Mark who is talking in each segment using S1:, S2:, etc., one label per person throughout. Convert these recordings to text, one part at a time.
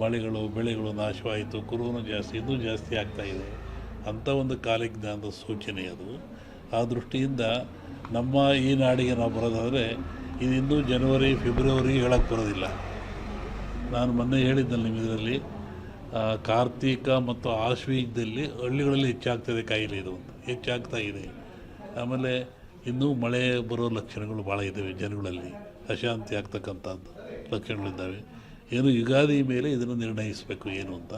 S1: ಮಳೆಗಳು ಬೆಳೆಗಳು ನಾಶವಾಯಿತು, ಕೊರೋನಾ ಜಾಸ್ತಿ, ಇನ್ನೂ ಜಾಸ್ತಿ ಆಗ್ತಾಯಿದೆ. ಅಂಥ ಒಂದು ಕಾಲಜ್ಞಾನದ ಸೂಚನೆ ಅದು. ಆ ದೃಷ್ಟಿಯಿಂದ ನಮ್ಮ ಈ ನಾಡಿಗೆ ನಾವು ಬರೋದಾದರೆ ಇದು ಇನ್ನೂ ಜನವರಿ ಫೆಬ್ರವರಿ ಹೇಳಕ್ಕೆ ಬರೋದಿಲ್ಲ. ನಾನು ಮೊನ್ನೆ ಹೇಳಿದ್ದಲ್ಲಿ ನಿಮ್ಮ ಇದರಲ್ಲಿ ಕಾರ್ತಿಕ ಮತ್ತು ಆಶ್ವೀಜದಲ್ಲಿ ಹಳ್ಳಿಗಳಲ್ಲಿ ಹೆಚ್ಚಾಗ್ತದೆ ಕಾಯಿಲೆ, ಇದು ಅಂತ ಹೆಚ್ಚಾಗ್ತಾ ಇದೆ. ಆಮೇಲೆ ಇನ್ನೂ ಮಳೆ ಬರೋ ಲಕ್ಷಣಗಳು ಭಾಳ ಇದ್ದಾವೆ, ಜನಗಳಲ್ಲಿ ಅಶಾಂತಿ ಆಗ್ತಕ್ಕಂಥದ್ದು ಲಕ್ಷಣಗಳಿದ್ದಾವೆ. ಏನು ಯುಗಾದಿ ಮೇಲೆ ಇದನ್ನು ನಿರ್ಣಯಿಸಬೇಕು ಏನು ಅಂತ.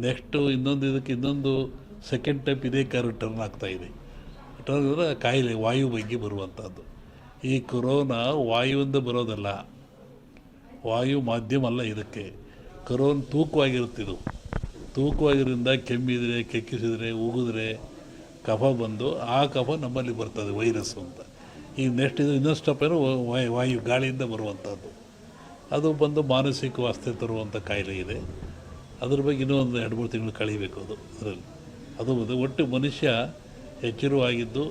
S1: ನೆಕ್ಸ್ಟು ಇನ್ನೊಂದು ಸೆಕೆಂಡ್ ಟೈಪ್ ಇದೇ ಟರ್ನ್ ಆಗ್ತಾಯಿದೆ. ಟರ್ನ್ ಅಂದರೆ ಕಾಯಿಲೆ ವಾಯು ಬಗ್ಗೆ ಬರುವಂಥದ್ದು. ಈ ಕೊರೋನಾ ವಾಯುವಿಂದ ಬರೋದಲ್ಲ, ವಾಯು ಮಾಧ್ಯಮ ಅಲ್ಲ ಇದಕ್ಕೆ. ಕೊರೋನಾ ತೂಕವಾಗಿರುತ್ತಿದ್ದು, ತೂಕವಾಗಿರೋದ್ರಿಂದ ಕೆಮ್ಮಿದರೆ, ಕೆಕ್ಕಿಸಿದರೆ, ಉಗಿದ್ರೆ ಕಫ ಬಂದು ಆ ಕಫ ನಮ್ಮಲ್ಲಿ ಬರ್ತದೆ, ವೈರಸ್ಸು ಅಂತ. ಈಗ ನೆಕ್ಸ್ಟ್ ಇದು ಇನ್ನೊಂದು ಸ್ಟೆಪ್ ಏನೋ ವಾಯು ಗಾಳಿಯಿಂದ ಬರುವಂಥದ್ದು. ಅದು ಬಂದು ಮಾನಸಿಕ ವಾಸ್ತೆ ತರುವಂಥ ಕಾಯಿಲೆ ಇದೆ. ಅದ್ರ ಬಗ್ಗೆ ಇನ್ನೂ ಒಂದು 2-3 ತಿಂಗಳು ಕಳೀಬೇಕು ಅದರಲ್ಲಿ. ಅದು ಒಟ್ಟು ಮನುಷ್ಯ ಎಚ್ಚರವಾಗಿದ್ದು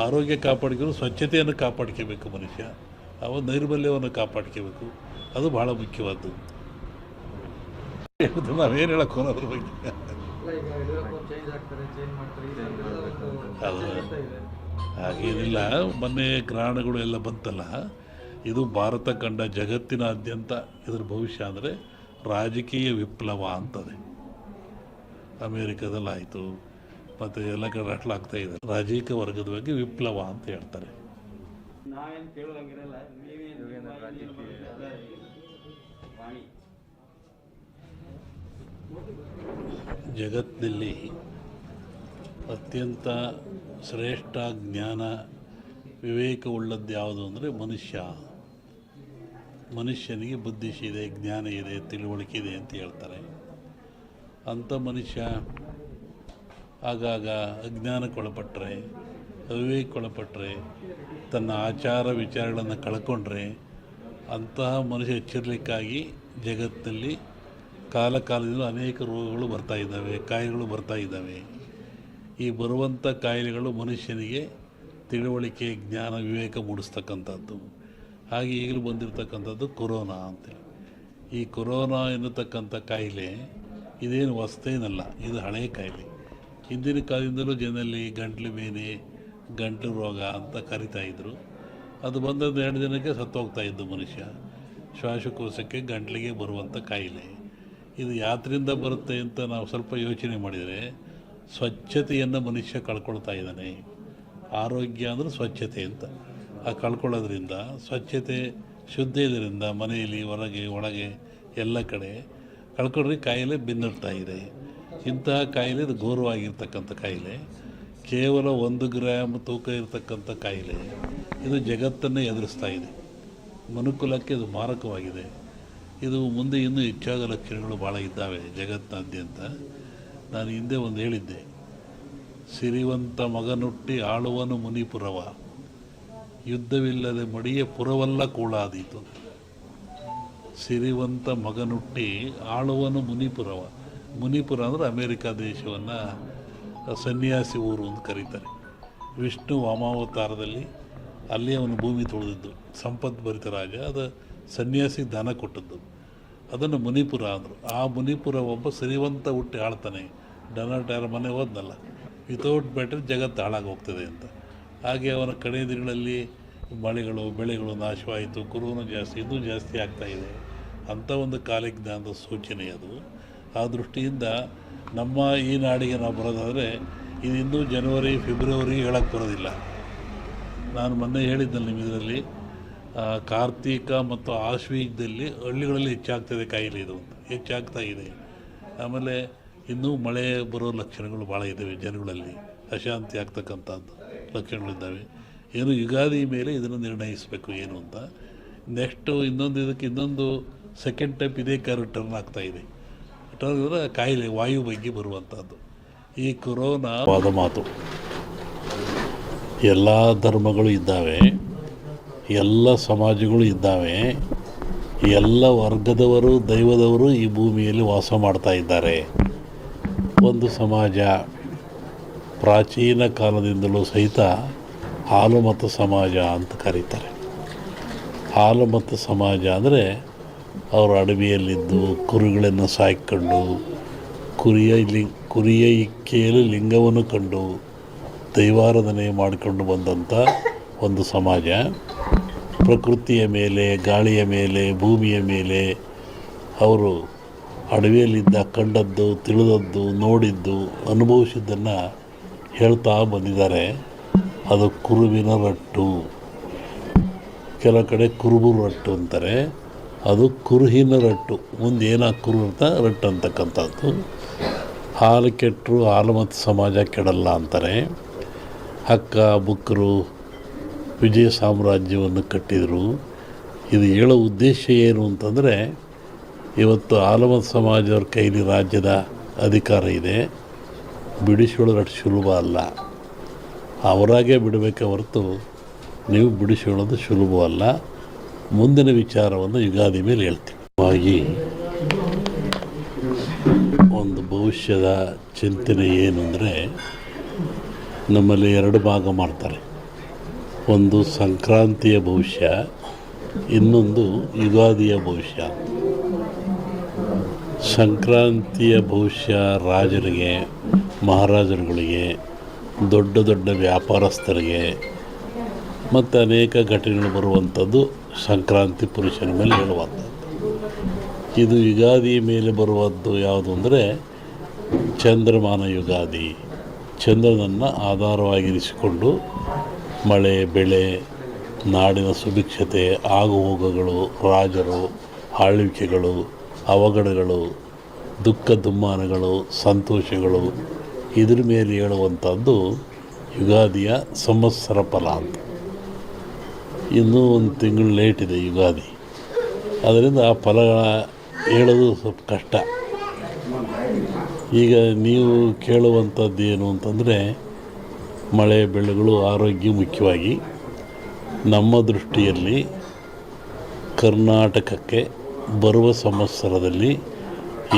S1: ಆರೋಗ್ಯ ಕಾಪಾಡ್ಕೊಂಡು ಸ್ವಚ್ಛತೆಯನ್ನು ಕಾಪಾಡ್ಕೋಬೇಕು ಮನುಷ್ಯ. ನೈರ್ಮಲ್ಯವನ್ನು ಕಾಪಾಡ್ಕೋಬೇಕು, ಅದು ಭಾಳ ಮುಖ್ಯವಾದ್ದು. ನಾವೇನು ಹೇಳೋಕ್ಕೋ ಅದ್ರ ಬಗ್ಗೆ ಅದು ಹಾಗೇನಿಲ್ಲ. ಮೊನ್ನೆ ಗ್ರಹಣಗಳು ಎಲ್ಲ ಬಂತಲ್ಲ, ಇದು ಭಾರತ ಕಂಡ ಜಗತ್ತಿನಾದ್ಯಂತ ಇದರ ಭವಿಷ್ಯ ಅಂದರೆ ರಾಜಕೀಯ ವಿಪ್ಲವ ಅಂತದೆ. ಅಮೇರಿಕಾದಲ್ಲಾಯಿತು, ಮತ್ತು ಎಲ್ಲ ಕಡೆ ಅಟ್ಲಾಗ್ತಾ ಇದೆ. ರಾಜಕೀಯ ವರ್ಗದ ಬಗ್ಗೆ ವಿಪ್ಲವ ಅಂತ ಹೇಳ್ತಾರೆ. ಜಗತ್ತಿನಲ್ಲಿ ಅತ್ಯಂತ ಶ್ರೇಷ್ಠ ಜ್ಞಾನ ವಿವೇಕವುಳ್ಳದ್ದು ಯಾವುದು ಅಂದರೆ ಮನುಷ್ಯನಿಗೆ ಬುದ್ಧಿಶಿ ಇದೆ, ಜ್ಞಾನ ಇದೆ, ತಿಳುವಳಿಕೆ ಇದೆ ಅಂತ ಹೇಳ್ತಾರೆ. ಅಂಥ ಮನುಷ್ಯ ಆಗಾಗ ಅಜ್ಞಾನಕ್ಕೊಳಪಟ್ಟರೆ, ಅವಿವೇಕಕ್ಕೊಳಪಟ್ಟರೆ, ತನ್ನ ಆಚಾರ ವಿಚಾರಗಳನ್ನು ಕಳ್ಕೊಂಡ್ರೆ ಅಂತಹ ಮನುಷ್ಯ ಎಚ್ಚರಿಕೆಗಾಗಿ ಜಗತ್ತಲ್ಲಿ ಕಾಲದಿಂದ ಅನೇಕ ರೋಗಗಳು ಬರ್ತಾಯಿದ್ದಾವೆ, ಕಾಯಿಲೆಗಳು ಬರ್ತಾಯಿದ್ದಾವೆ. ಈ ಬರುವಂಥ ಕಾಯಿಲೆಗಳು ಮನುಷ್ಯನಿಗೆ ತಿಳುವಳಿಕೆ, ಜ್ಞಾನ, ವಿವೇಕ ಮೂಡಿಸ್ತಕ್ಕಂಥದ್ದು. ಹಾಗೆ ಈಗಲೂ ಬಂದಿರತಕ್ಕಂಥದ್ದು ಕೊರೋನಾ ಅಂತೇಳಿ. ಈ ಕೊರೋನಾ ಎನ್ನತಕ್ಕಂಥ ಕಾಯಿಲೆ ಇದೇನು ಹೊಸತೇನಲ್ಲ, ಇದು ಹಳೆಯ ಕಾಯಿಲೆ. ಹಿಂದಿನ ಕಾಲದಿಂದಲೂ ಜನರಲ್ಲಿ ಗಂಟ್ಲು ಬೇನೆ, ಗಂಟಲು ರೋಗ ಅಂತ ಕರಿತಾಯಿದ್ರು. ಅದು ಬಂದದ್ದು 2 ದಿನಕ್ಕೆ ಸತ್ತೋಗ್ತಾಯಿದ್ದು ಮನುಷ್ಯ. ಶ್ವಾಸಕೋಶಕ್ಕೆ, ಗಂಟ್ಲಿಗೆ ಬರುವಂಥ ಕಾಯಿಲೆ. ಇದು ಯಾತ್ರಿಂದ ಬರುತ್ತೆ ಅಂತ ನಾವು ಸ್ವಲ್ಪ ಯೋಚನೆ ಮಾಡಿದರೆ, ಸ್ವಚ್ಛತೆಯನ್ನು ಮನುಷ್ಯ ಕಳ್ಕೊಳ್ತಾ ಇದ್ದಾನೆ. ಆರೋಗ್ಯ ಅಂದರೆ ಸ್ವಚ್ಛತೆ ಅಂತ. ಆ ಕಳ್ಕೊಳ್ಳೋದ್ರಿಂದ, ಸ್ವಚ್ಛತೆ ಶುದ್ಧ ಇದರಿಂದ ಮನೆಯಲ್ಲಿ, ಹೊರಗೆ, ಒಳಗೆ ಎಲ್ಲ ಕಡೆ ಕಳ್ಕೊಂಡ್ರೆ ಕಾಯಿಲೆ ಬೆನ್ನಿರ್ತಾ ಇದೆ. ಇಂತಹ ಕಾಯಿಲೆ ಇದು ಘೋರವಾಗಿರ್ತಕ್ಕಂಥ ಕಾಯಿಲೆ. ಕೇವಲ 1 ಗ್ರಾಮ್ ತೂಕ ಇರತಕ್ಕಂಥ ಕಾಯಿಲೆ ಇದು ಜಗತ್ತನ್ನೇ ಎದುರಿಸ್ತಾ ಇದೆ. ಮನುಕುಲಕ್ಕೆ ಇದು ಮಾರಕವಾಗಿದೆ. ಇದು ಮುಂದೆ ಇನ್ನೂ ಹೆಚ್ಚಾದ ಲಕ್ಷಣಗಳು ಭಾಳ ಇದ್ದಾವೆ ಜಗತ್ತಿನಾದ್ಯಂತ. ನಾನು ಹಿಂದೆ ಒಂದು ಹೇಳಿದ್ದೆ, ಸಿರಿವಂತ ಮಗನುಟ್ಟಿ ಆಳುವನು ಮುನಿಪುರವ, ಯುದ್ಧವಿಲ್ಲದೆ ಮಡಿಯ ಪುರವಲ್ಲ ಕೂಳಾದೀತು. ಸಿರಿವಂತ ಮಗನುಟ್ಟಿ ಆಳುವನು ಮುನಿಪುರವ. ಮುನಿಪುರ ಅಂದರೆ ಅಮೇರಿಕಾ ದೇಶವನ್ನು ಸನ್ಯಾಸಿ ಊರು ಅಂತ ಕರೀತಾರೆ. ವಿಷ್ಣು ವಾಮಾವತಾರದಲ್ಲಿ ಅಲ್ಲಿ ಅವನು ಭೂಮಿ ತೊಳೆದಿದ್ದು, ಸಂಪದ್ಭರಿತ ರಾಜ. ಅದು ಸನ್ಯಾಸಿ ದಾನ ಕೊಟ್ಟದ್ದು, ಅದನ್ನು ಮುನಿಪುರ ಅಂದರು. ಆ ಮುನಿಪುರ ಒಬ್ಬ ಸಿರಿವಂತ ಹುಟ್ಟಿ ಆಳ್ತಾನೆ. ಡೊನಾಲ್ಡ್ ಯಾರ ಮನೆ ಹೋದ್ನಲ್ಲ, ವಿತೌಟ್ ಬ್ಯಾಟರಿ ಜಗತ್ತು ಹಾಳಾಗೋಗ್ತದೆ ಅಂತ. ಹಾಗೆ ಅವನ ಕಡೆಯ ದಿನಗಳಲ್ಲಿ ಮಳೆಗಳು ಬೆಳೆಗಳು ನಾಶವಾಯಿತು, ಕೊರೋನಾ ಜಾಸ್ತಿ, ಇನ್ನೂ ಜಾಸ್ತಿ ಆಗ್ತಾಯಿದೆ. ಅಂಥ ಒಂದು ಕಾಲಜ್ಞಾನದ ಸೂಚನೆ ಅದು. ಆ ದೃಷ್ಟಿಯಿಂದ ನಮ್ಮ ಈ ನಾಡಿಗೆ ನಾವು ಬರೋದಾದರೆ ಇದು ಇನ್ನೂ ಜನವರಿ ಫೆಬ್ರವರಿ ಹೇಳಕ್ಕೆ ಬರೋದಿಲ್ಲ. ನಾನು ಮೊನ್ನೆ ಹೇಳಿದ್ದಲ್ಲಿ ನಿಮ್ಮ ಇದರಲ್ಲಿ ಕಾರ್ತಿಕ ಮತ್ತು ಆಶ್ವೀಜದಲ್ಲಿ ಹಳ್ಳಿಗಳಲ್ಲಿ ಹೆಚ್ಚಾಗ್ತದೆ ಕಾಯಿಲೆ, ಇದು ಅಂತ ಹೆಚ್ಚಾಗ್ತಾ ಇದೆ. ಆಮೇಲೆ ಇನ್ನೂ ಮಳೆ ಬರೋ ಲಕ್ಷಣಗಳು ಭಾಳ ಇದ್ದಾವೆ, ಜನಗಳಲ್ಲಿ ಅಶಾಂತಿ ಆಗ್ತಕ್ಕಂಥದ್ದು ಲಕ್ಷಣಗಳಿದ್ದಾವೆ. ಏನು ಯುಗಾದಿ ಮೇಲೆ ಇದನ್ನು ನಿರ್ಣಯಿಸಬೇಕು ಏನು ಅಂತ. ನೆಕ್ಸ್ಟು ಇನ್ನೊಂದು ಸೆಕೆಂಡ್ ಟೈಪ್ ಇದೇ ಟರ್ನ್ ಆಗ್ತಾಯಿದೆ. ಟರ್ನ್ ಅಂದರೆ ಕಾಯಿಲೆ ವಾಯು ಬಗ್ಗೆ ಬರುವಂಥದ್ದು. ಈ ಕೊರೋನಾ ವಾದ ಮಾತು, ಎಲ್ಲ ಧರ್ಮಗಳು ಇದ್ದಾವೆ, ಎಲ್ಲ ಸಮಾಜಗಳು ಇದ್ದಾವೆ, ಎಲ್ಲ ವರ್ಗದವರು, ದೈವದವರು ಈ ಭೂಮಿಯಲ್ಲಿ ವಾಸ ಮಾಡ್ತಾ ಇದ್ದಾರೆ. ಒಂದು ಸಮಾಜ ಪ್ರಾಚೀನ ಕಾಲದಿಂದಲೂ ಸಹಿತ ಹಾಲು ಮತ್ತು ಸಮಾಜ ಅಂತ ಕರೀತಾರೆ. ಹಾಲು ಮತ್ತು ಸಮಾಜ ಅಂದರೆ ಅವರು ಅಡವಿಯಲ್ಲಿದ್ದು ಕುರಿಗಳನ್ನು ಸಾಕಿಕೊಂಡು ಕುರಿಯ ಇಕ್ಕೆಯಲ್ಲಿ ಲಿಂಗವನ್ನು ಕಂಡು ದೈವಾರಾಧನೆ ಮಾಡಿಕೊಂಡು ಬಂದಂಥ ಒಂದು ಸಮಾಜ. ಪ್ರಕೃತಿಯ ಮೇಲೆ, ಗಾಳಿಯ ಮೇಲೆ, ಭೂಮಿಯ ಮೇಲೆ ಅವರು ಅಡವಿಯಲ್ಲಿದ್ದ ಕಂಡದ್ದು, ತಿಳಿದದ್ದು, ನೋಡಿದ್ದು, ಅನುಭವಿಸಿದ್ದನ್ನು ಹೇಳ್ತಾ ಬಂದಿದ್ದಾರೆ. ಅದು ಕುರುವಿನ ರಟ್ಟು, ಕೆಲವು ಕಡೆ ಕುರುಬು ರಟ್ಟು ಅಂತಾರೆ. ಅದು ಕುರುಹಿನ ರಟ್ಟು, ಮುಂದೆ ಏನಾಗಿ ಕುರು ಅಂತ ರಟ್ಟು ಅಂತಕ್ಕಂಥದ್ದು. ಹಾಲು ಕೆಟ್ಟರು ಹಾಲು ಮತ್ತು ಸಮಾಜ ಕೆಡಲ್ಲ ಅಂತಾರೆ. ಹಕ್ಕ ಬುಕ್ಕರು ವಿಜಯ ಸಾಮ್ರಾಜ್ಯವನ್ನು ಕಟ್ಟಿದರು. ಇದು ಹೇಳೋ ಉದ್ದೇಶ ಏನು ಅಂತಂದರೆ, ಇವತ್ತು ಆಲಮತ ಸಮಾಜದವ್ರ ಕೈಲಿ ರಾಜ್ಯದ ಅಧಿಕಾರ ಇದೆ. ಬಿಡಿಸಿಕೊಳ್ಳೋದು ಅಷ್ಟು ಸುಲಭ ಅಲ್ಲ. ಅವರಾಗೇ ಬಿಡಬೇಕೆ ಹೊರತು ನೀವು ಬಿಡಿಸಿಕೊಳ್ಳೋದು ಸುಲಭವಲ್ಲ. ಮುಂದಿನ ವಿಚಾರವನ್ನು ಯುಗಾದಿ ಮೇಲೆ ಹೇಳ್ತೀವಿ. ಹಾಗಾಗಿ ಒಂದು ಭವಿಷ್ಯದ ಚಿಂತನೆ ಏನು ಅಂದರೆ, ನಮ್ಮಲ್ಲಿ ಎರಡು ಭಾಗ ಮಾಡ್ತಾರೆ. ಒಂದು ಸಂಕ್ರಾಂತಿಯ ಭವಿಷ್ಯ, ಇನ್ನೊಂದು ಯುಗಾದಿಯ ಭವಿಷ್ಯ. ಸಂಕ್ರಾಂತಿಯ ಭವಿಷ್ಯ ರಾಜರಿಗೆ, ಮಹಾರಾಜರುಗಳಿಗೆ, ದೊಡ್ಡ ದೊಡ್ಡ ವ್ಯಾಪಾರಸ್ಥರಿಗೆ ಮತ್ತು ಅನೇಕ ಘಟನೆಗಳು ಬರುವಂಥದ್ದು ಸಂಕ್ರಾಂತಿ ಪುರುಷನ ಮೇಲೆ ಹೇಳುವಂಥದ್ದು. ಇದು ಯುಗಾದಿ ಮೇಲೆ ಬರುವದ್ದು ಯಾವುದು ಅಂದರೆ ಚಂದ್ರಮಾನ ಯುಗಾದಿ. ಚಂದ್ರನನ್ನು ಆಧಾರವಾಗಿರಿಸಿಕೊಂಡು ಮಳೆ, ಬೆಳೆ, ನಾಡಿನ ಸುಭಿಕ್ಷತೆ, ಆಗುಹೋಗುಗಳು, ರಾಜರು, ಆಳ್ವಿಕೆಗಳು, ಅವಘಡಗಳು, ದುಃಖ ದುಮ್ಮಾನಗಳು, ಸಂತೋಷಗಳು, ಇದ್ರ ಮೇಲೆ ಹೇಳುವಂಥದ್ದು ಯುಗಾದಿಯ ಸಂವತ್ಸರ ಫಲ ಅಂತ. ಇನ್ನೂ ಒಂದು ತಿಂಗಳು ಲೇಟ್ ಇದೆ ಯುಗಾದಿ. ಅದರಿಂದ ಆ ಫಲಗಳ ಹೇಳೋದು ಸ್ವಲ್ಪ ಕಷ್ಟ. ಈಗ ನೀವು ಕೇಳುವಂಥದ್ದು ಏನು ಅಂತಂದರೆ, ಮಳೆ ಬೆಳೆಗಳು, ಆರೋಗ್ಯ ಮುಖ್ಯವಾಗಿ. ನಮ್ಮ ದೃಷ್ಟಿಯಲ್ಲಿ ಕರ್ನಾಟಕಕ್ಕೆ ಬರುವ ಸಂವತ್ಸರದಲ್ಲಿ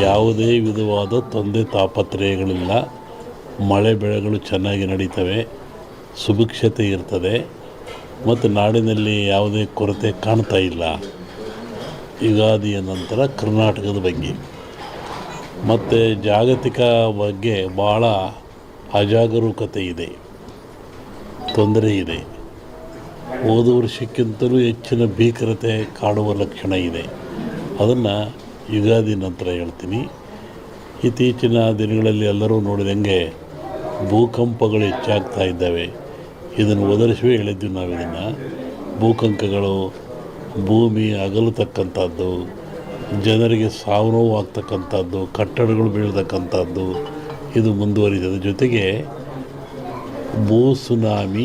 S1: ಯಾವುದೇ ವಿಧವಾದ ತೊಂದರೆ ತಾಪತ್ರಯಗಳಿಲ್ಲ. ಮಳೆ ಬೆಳೆಗಳು ಚೆನ್ನಾಗಿ ನಡೀತವೆ, ಸುಭಿಕ್ಷತೆ ಇರ್ತದೆ ಮತ್ತು ನಾಡಿನಲ್ಲಿ ಯಾವುದೇ ಕೊರತೆ ಕಾಣ್ತಾ ಇಲ್ಲ. ಯುಗಾದಿಯ ನಂತರ ಕರ್ನಾಟಕದ ಬಗ್ಗೆ ಮತ್ತು ಜಾಗತಿಕ ಬಗ್ಗೆ ಭಾಳ ಅಜಾಗರೂಕತೆ ಇದೆ, ತೊಂದರೆ ಇದೆ. ಹೋದ ವರ್ಷಕ್ಕಿಂತಲೂ ಹೆಚ್ಚಿನ ಭೀಕರತೆ ಕಾಡುವ ಲಕ್ಷಣ ಇದೆ. ಅದನ್ನು ಯುಗಾದಿ ನಂತರ ಹೇಳ್ತೀನಿ. ಇತ್ತೀಚಿನ ದಿನಗಳಲ್ಲಿ ಎಲ್ಲರೂ ನೋಡಿದಂಗೆ ಭೂಕಂಪಗಳು ಹೆಚ್ಚಾಗ್ತಾ ಇದ್ದಾವೆ. ಇದನ್ನು ಒದರಿಸುವೆ ಹೇಳಿದ್ವಿ ನಾವು. ಇದನ್ನು ಭೂಕಂಪಗಳು, ಭೂಮಿ ಅಗಲತಕ್ಕಂಥದ್ದು, ಜನರಿಗೆ ಸಾವು ನೋವು ಆಗ್ತಕ್ಕಂಥದ್ದು, ಕಟ್ಟಡಗಳು ಬೀಳ್ತಕ್ಕಂಥದ್ದು ಇದು ಮುಂದುವರಿದ ಜೊತೆಗೆ ಭೂ ಸುನಾಮಿ